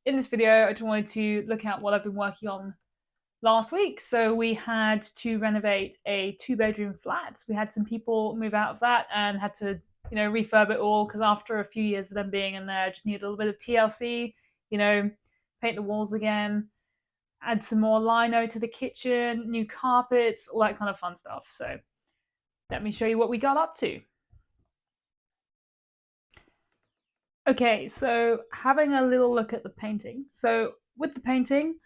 In this video, I just wanted to look at what I've been working on last week. So we had to renovate a 2-bedroom flat. We had some people move out of that and had to, refurb it all because after a few years of them being in there, I just needed a little bit of TLC, paint the walls again, add some more lino to the kitchen, new carpets, all that kind of fun stuff. So let me show you what we got up to. Okay, so having a little look at the painting. So with the painting,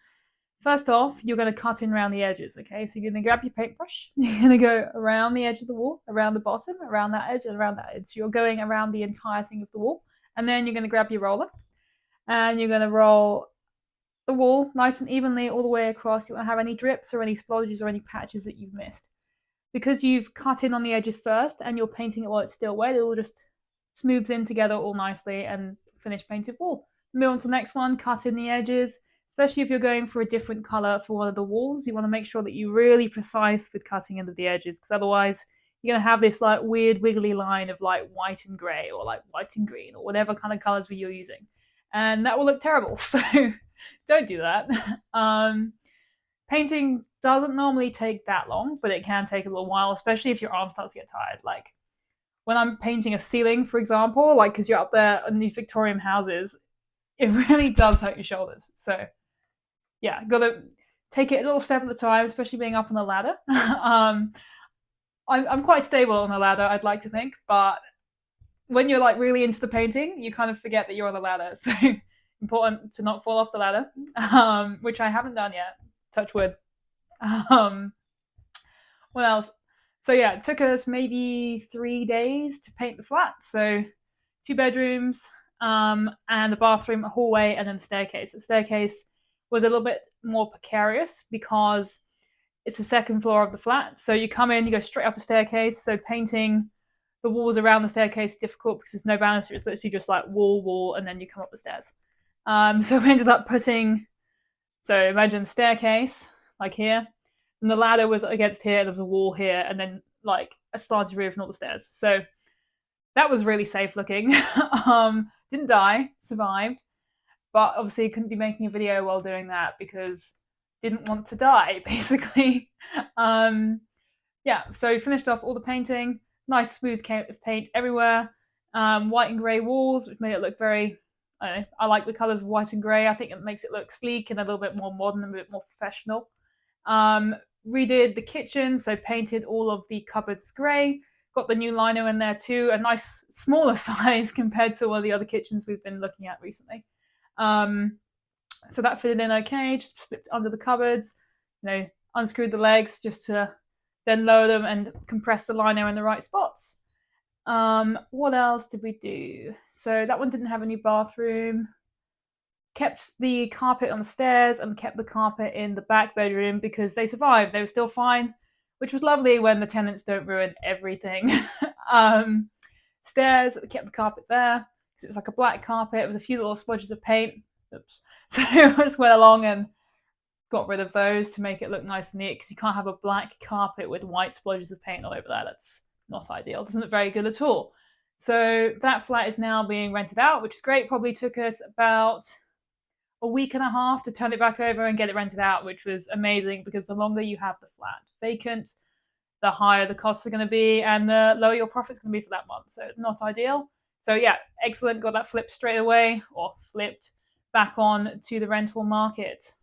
first off, you're going to cut in around the edges, okay? So you're going to grab your paintbrush, you're going to go around the edge of the wall, around the bottom, around that edge, and around that edge. So you're going around the entire thing of the wall. And then you're going to grab your roller, and you're going to roll the wall nice and evenly all the way across. You won't have any drips or any splodges or any patches that you've missed. Because you've cut in on the edges first, and you're painting it while it's still wet, it will just smooths in together all nicely and finish painted wall. Move on to the next one, cut in the edges, especially if you're going for a different color for one of the walls. You want to make sure that you're really precise with cutting into the edges, because otherwise you're going to have this like weird wiggly line of like white and gray or like white and green or whatever kind of colors you're using, and that will look terrible. So don't do that. Painting doesn't normally take that long, but it can take a little while, especially if your arm starts to get tired. Like when I'm painting a ceiling, for example, like because you're up there in these Victorian houses, it really does hurt your shoulders. So yeah, gotta take it a little step at a time, especially being up on the ladder. I'm quite stable on the ladder, I'd like to think, but when you're like really into the painting, you kind of forget that you're on the ladder. So important to not fall off the ladder, which I haven't done yet. Touch wood. Um, what else? So yeah, it took us maybe 3 days to paint the flat. So 2 bedrooms, and the bathroom, a hallway, and then the staircase. The staircase was a little bit more precarious because it's the second floor of the flat. So you come in, you go straight up the staircase. So painting the walls around the staircase is difficult because there's no banister. It's literally just like wall, and then you come up the stairs. So we ended up so imagine the staircase, like here, and the ladder was against here, there was a wall here, and then like a slanted roof and all the stairs. So that was really safe looking. Didn't die, survived, but obviously couldn't be making a video while doing that because didn't want to die, basically. Yeah, so finished off all the painting, nice smooth paint everywhere, white and grey walls, which made it look very, I don't know, I like the colours of white and grey. I think it makes it look sleek and a little bit more modern and a bit more professional. Redid the kitchen, so painted all of the cupboards grey. Got the new lino in there too, a nice smaller size compared to one of the other kitchens we've been looking at recently. So that fitted in okay, just slipped under the cupboards, unscrewed the legs just to then lower them and compress the lino in the right spots. What else did we do? So that one didn't have a new bathroom. Kept the carpet on the stairs and kept the carpet in the back bedroom because they survived. They were still fine, which was lovely when the tenants don't ruin everything. Stairs, we kept the carpet there because it's like a black carpet. It was a few little smudges of paint. Oops. So I just went along and got rid of those to make it look nice and neat because you can't have a black carpet with white splodges of paint all over that. That's not ideal. It doesn't look very good at all. So that flat is now being rented out, which is great. Probably took us about a week and a half to turn it back over and get it rented out, which was amazing because the longer you have the flat vacant, the higher the costs are going to be and the lower your profit's going to be for that month. So not ideal. So yeah, excellent. Got that flipped straight away, or flipped back on to the rental market.